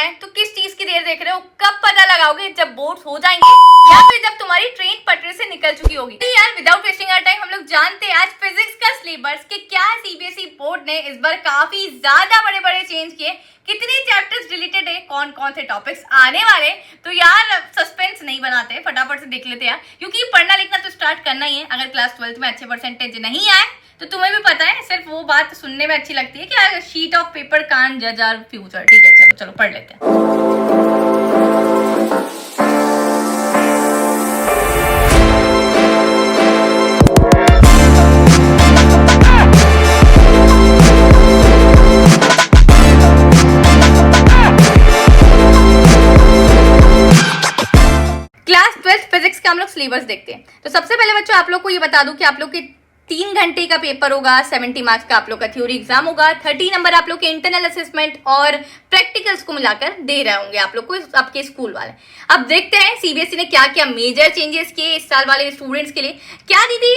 है तो किस चीज की देर देख रहे हो? कब पता लगाओगे? जब बोर्ड हो जाएंगे या फिर जब तुम्हारी ट्रेन पटरी से निकल चुकी होगी। तो यार विदाउट वेस्टिंग आवर टाइम हम लोग जानते हैं आज फिजिक्स का सिलेबस कि क्या सीबीएसई बोर्ड ने इस बार काफी ज्यादा बड़े बड़े चेंज किए, कितने चैप्टर्स डिलीटेड है, कौन कौन से टॉपिक्स आने वाले। तो यार सस्पेंस नहीं बनाते, फटाफट से देख लेते हैं क्योंकि पढ़ना लिखना तो स्टार्ट करना ही है। अगर क्लास 12 में अच्छे परसेंटेज नहीं आए तो तुम्हें भी पता है, सिर्फ वो बात सुनने में अच्छी लगती है कि शीट ऑफ पेपर कांट जज आवर फ्यूचर। ठीक है, चलो चलो पढ़ लेते हैं। क्लास 12 फिजिक्स का हम लोग सिलेबस देखते हैं। तो सबसे पहले बच्चों आप लोग को ये बता दूं कि आप लोग के 3 घंटे का पेपर होगा, 70 मार्क्स का आप लोग का थ्योरी एग्जाम होगा, 30 नंबर आप लोग के इंटरनल असेसमेंट और प्रैक्टिकल्स को मिलाकर दे रहे होंगे आप लोग को आपके स्कूल वाले। अब देखते हैं सीबीएसई ने क्या क्या मेजर चेंजेस किए इस साल वाले स्टूडेंट्स के लिए। क्या दीदी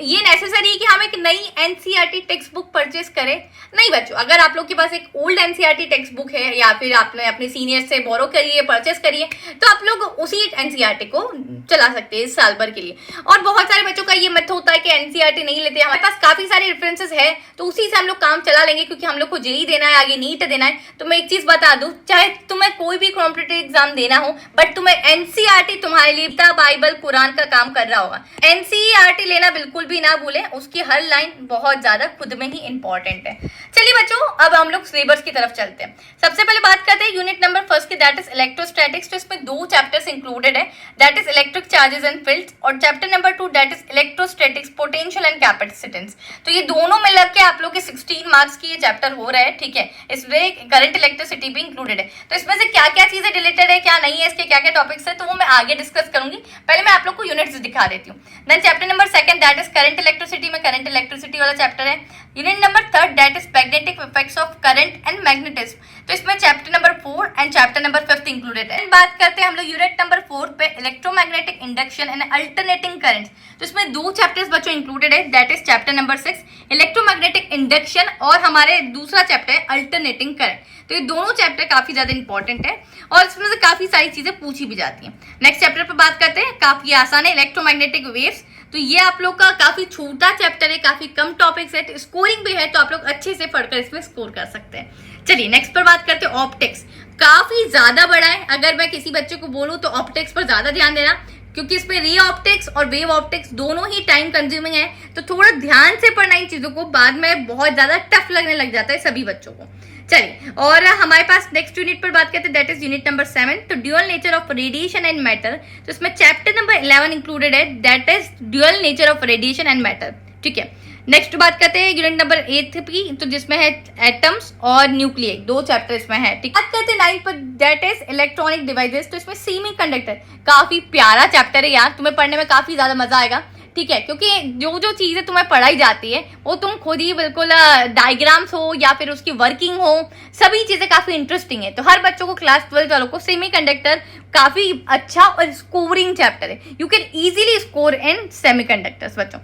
ये नेसेसरी है कि हम एक नई एनसीईआरटी टेक्स्ट बुक परचेस करें? नहीं बच्चों, अगर आप लोग के पास एक ओल्ड एनसीईआरटी टेक्स्ट बुक है या फिर आपने अपने सीनियर से बोरो करिए, परचेस करिए, तो आप लोग उसी एनसीईआरटी को चला सकते हैं इस साल भर के लिए। और बहुत सारे बच्चों का ये मत होता है कि एनसीईआरटी नहीं लेते, हमारे पास काफी सारे रेफरेंसेस है तो उसी से हम लोग काम चला लेंगे क्योंकि हम लोग को जेई देना है, आगे नीट देना है। तो मैं एक चीज बता दूं, चाहे तुम्हें कोई भी कॉम्पिटिटिव एग्जाम देना हो बट तुम्हें एनसीईआरटी तुम्हारे लिए बाइबल कुरान का काम कर रहा होगा। एनसीईआरटी लेना बिल्कुल भी ना भूलें, उसकी हर लाइन बहुत ज्यादा खुद में ही इंपॉर्टेंट है। चलिए बच्चों अब हम लोग सिलेबस की तरफ चलते हैं। सबसे पहले बात करते हैं यूनिट नंबर फर्स्ट की, दैट इज इलेक्ट्रोस्टैटिक्स। तो इसमें 2 चैप्टर्स इंक्लूडेड है, that is electric charges and fields, और chapter number 2 that is electrostatics potential and capacitance. तो ये दोनों मिलकर के आप लोग के 16 मार्क्स की ये चैप्टर हो रहा है। ठीक है, इसमें करंट इलेक्ट्रिसिटी भी इंक्लूडेड है। तो इसमें से क्या क्या चीजें रिलेटेड है, क्या नहीं है, इसके क्या क्या टॉपिक्स है, तो वो मैं आगे डिस्कस करूंगी। पहले मैं आप लोग को यूनिट्स दिखा देती हूँ। Then chapter number 2 that is current electricity में करंट इलेक्ट्रिसिटी वाला चैप्टर है। Unit number 3 that is magnetic effects of current and magnetism, तो इसमें chapter number 4 and chapter number 5 included है। बात करते हैं हम लोग यूनिट नंबर 4 पे, electromagnetic induction and alternating currents. तो इसमें 2 चैप्टर्स बच्चों इंक्लूडेड है, that is chapter number 6 electromagnetic induction और हमारे दूसरा चैप्टर है अल्टरनेटिंग करंट। तो ये दोनों चैप्टर काफी ज्यादा इंपॉर्टेंट है और इसमें से काफी सारी चीजें पूछी भी जाती हैं। नेक्स्ट चैप्टर पे बात करते हैं, काफी आसान है, इलेक्ट्रोमैग्नेटिक वेव्स। तो ये आप लोग का काफी छोटा चैप्टर है, काफी कम टॉपिक्स है, स्कोरिंग भी है, तो आप लोग अच्छे से पढ़कर इसमें स्कोर कर सकते हैं। चलिए नेक्स्ट पर बात करते हैं ऑप्टिक्स। काफी ज्यादा बड़ा है, अगर मैं किसी बच्चे को बोलूं तो ऑप्टिक्स पर ज्यादा ध्यान देना क्योंकि इसमें रे ऑप्टिक्स और वेव ऑप्टिक्स दोनों ही टाइम कंज्यूमिंग है, तो थोड़ा ध्यान से पढ़ना इन चीजों को, बाद में बहुत ज्यादा टफ लगने लग जाता है सभी बच्चों को। चलिए और हमारे पास नेक्स्ट यूनिट पर बात करते हैं, दैट इज यूनिट नंबर 7, तो dual nature of radiation and matter. तो इसमें चैप्टर नंबर 11 इंक्लूडेड है, that is dual nature of radiation and matter. ठीक है, नेक्स्ट बात करते हैं यूनिट नंबर 8 की, तो जिसमें है एटम्स और न्यूक्लियस, 2 चैप्टर इसमें है। ठीक, बात करते हैं 9 पर, दैट इज इलेक्ट्रॉनिक डिवाइसेस। तो इसमें सेमीकंडक्टर, काफी प्यारा चैप्टर है यार, तुम्हें पढ़ने में काफी ज्यादा मजा आएगा। ठीक है, क्योंकि जो जो चीजें तुम्हें पढ़ाई जाती है वो तुम खुद ही बिल्कुल डायग्राम्स हो या फिर उसकी वर्किंग हो, सभी चीजें काफी इंटरेस्टिंग है। तो हर बच्चों को क्लास 12 वालों को सेमीकंडक्टर काफी अच्छा और स्कोरिंग चैप्टर है, you can easily score in semiconductors. बच्चों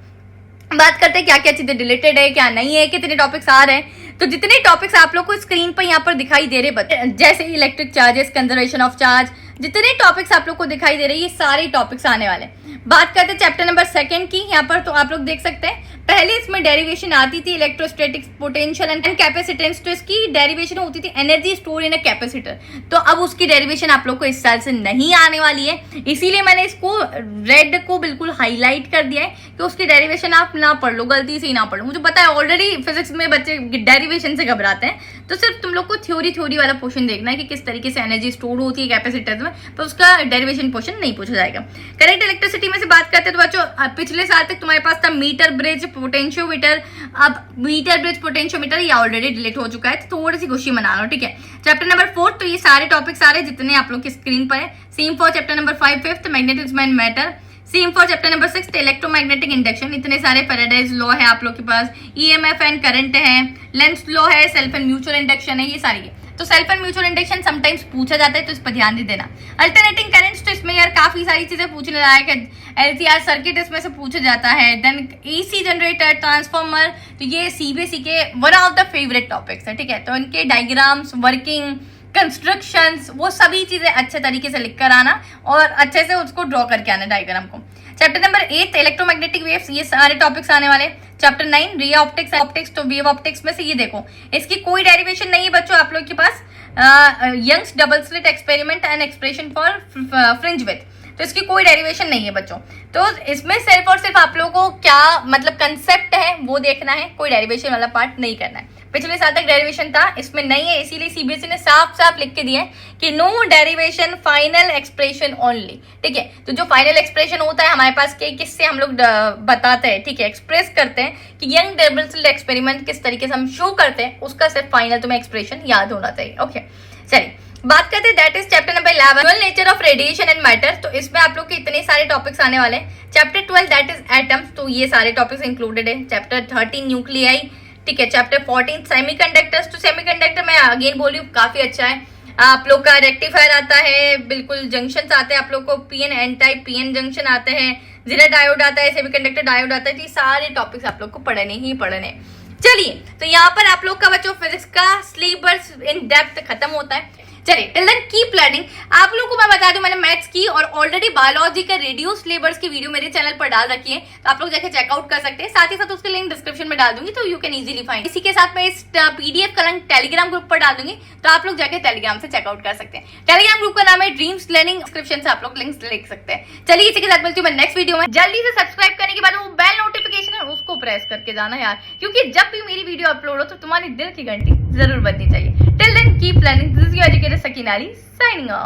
बात करते हैं क्या क्या चीजें रिलेटेड है, क्या नहीं है, कितने टॉपिक्स आ रहे हैं। तो जितने टॉपिक्स आप लोग को स्क्रीन पर यहाँ पर दिखाई दे रहे, जैसे electric charges, conservation of charge, जितने टॉपिक्स आप लोग को दिखाई दे रहे हैं ये सारे टॉपिक्स आने वाले। बात करते हैं चैप्टर नंबर 2 की, यहाँ पर तो आप लोग देख सकते हैं पहले इसमें डेरिवेशन आती थी इलेक्ट्रोस्टैटिक्स पोटेंशियल एंड कैपेसिटेंस। तो इसकी डेरिवेशन होती थी energy store in a capacitor, तो अब उसकी डेरिवेशन आप लोग को इस साल से नहीं आने वाली है, इसीलिए मैंने इसको रेड को बिल्कुल हाईलाइट कर दिया है कि उसकी डेरिवेशन आप ना पढ़ लो, गलती से ही ना पढ़ लो। मुझे पता है ऑलरेडी फिजिक्स में बच्चे डेरिवेशन से घबराते हैं, तो सिर्फ तुम लोग को थ्योरी वाला पोर्शन देखना है कि किस तरीके से एनर्जी स्टोर होती है कैपेसिटर में, तो उसका डेरिवेशन पोर्शन नहीं पूछा जाएगा। करंट इलेक्ट्रिसिटी में से बात करते हैं तो बच्चों पिछले साल तक तुम्हारे पास था मीटर ब्रिज पोटेंशियोमीटर, अब मीटर ब्रिज पोटेंशियोमीटर ये ऑलरेडी डिलीट हो चुका है, तो थोड़ी सी खुशी मना लो। ठीक है, चैप्टर नंबर 4, तो ये सारे टॉपिक्स आ रहे हैं जितने आप लोग की स्क्रीन पर है। Same for chapter number 5 5th magnetism and matter, same for chapter number 6 electromagnetic induction, इतने सारे फैराडेज लॉ है आप लोग के पास, ईएमएफ एंड करंट है, लेंस लॉ है, सेल्फ एंड म्यूचुअल इंडक्शन है, ये सारी है। तो self and mutual induction sometimes पूछा जाता है, तो इस पर ध्यान दे देना। अल्टरनेटिंग करंट्स, तो इसमें यार काफी सारी चीजें पूछने लायक है, एलसीआर सर्किट इसमें से पूछा जाता है, देन एसी जनरेटर, ट्रांसफार्मर, तो ये सीबीएसई के one of the favourite topics है। ठीक है, तो इनके डायग्राम्स, वर्किंग कंस्ट्रक्शंस, वो सभी चीजें अच्छे तरीके से लिख कर आना और अच्छे से उसको ड्रॉ करके आना डायग्राम को। चैप्टर नंबर 8 इलेक्ट्रोमैग्नेटिक वेव्स, ये सारे टॉपिक्स आने वाले। चैप्टर 9 रे ऑप्टिक्स, तो वेव ऑप्टिक्स में से ये देखो, इसकी कोई डेरिवेशन नहीं है बच्चों आप लोग के पास। Young's double slit experiment and expression for fringe with, तो इसकी कोई डेरिवेशन नहीं है बच्चों। तो इसमें सिर्फ और सिर्फ आप लोगों को क्या मतलब कंसेप्ट है वो देखना है, कोई डेरिवेशन वाला पार्ट नहीं करना है। पिछले साल तक डेरिवेशन था, इसमें नहीं है, इसीलिए सीबीएसई ने साफ साफ लिख के दिया है कि no derivation, final expression only. ठीक है, तो जो फाइनल एक्सप्रेशन होता है हमारे पास के किससे हम लोग बताते हैं, ठीक है, एक्सप्रेस करते हैं कि यंग डबल स्लिट एक्सपेरिमेंट किस तरीके से हम शो करते हैं, उसका सिर्फ फाइनल तुम्हें एक्सप्रेशन याद होना चाहिए। ओके, चलिए बात करते हैं, that is chapter number 11 nature of radiation and matter. तो इसमें आप लोग के इतने सारे टॉपिक्स आने वाले हैं। चैप्टर 12 दैट इज एटम्स, तो ये सारे टॉपिक्स इंक्लूडेड है। चैप्टर 13 न्यूक्लियाई, ठीक है। चैप्टर 14 सेमीकंडक्टर्स, तो सेमीकंडक्टर मैं अगेन बोली हूँ काफी अच्छा है। आप लोग का रेक्टिफायर आता है, बिल्कुल जंक्शंस आते हैं आप लोग को, PN N type PN junction आते हैं, जीरो डायोड आता है, सेमीकंडक्टर डायोड आता है। ये सारे टॉपिक्स आप लोग को पढ़ने ही पढ़ने। चलिए, तो यहाँ पर आप लोग का बच्चों फिजिक्स का सिलेबस इन डेप्थ खत्म होता है। चलिए, टिल देन कीप लर्निंग। आप लोगों को मैं बता दूं, मैंने मैथ्स की और ऑलरेडी बायोलॉजी का रेड्यूस सिलेबस की वीडियो मेरे चैनल पर डाल रखी है, तो आप लोग जाके चेकआउट कर सकते हैं। साथ ही साथ उसके लिंक डिस्क्रिप्शन में डाल दूंगी, तो यू कैन इजीली फाइंड। इसी के साथ मैं इस पीडीएफ का लिंक टेलीग्राम ग्रुप पर डाल दूंगी, तो आप लोग जाके टेलीग्राम से चेकआउट कर सकते हैं। टेलीग्राम ग्रुप का नाम है ड्रीम्स लर्निंग, डिस्क्रिप्शन से आप लोग लिंक्स लिख सकते हैं। चलिए, इसी के साथ मिलती हूँ मैं नेक्स्ट वीडियो में। जल्दी से सब्सक्राइब करने के बाद वो बेल नोटिफिकेशन है उसको प्रेस करके जाना यार, क्योंकि जब भी मेरी वीडियो अपलोड हो तो तुम्हारी दिल की घंटी जरूर बजनी चाहिए। Till then keep learning, this is your educator Sakina Ali signing off.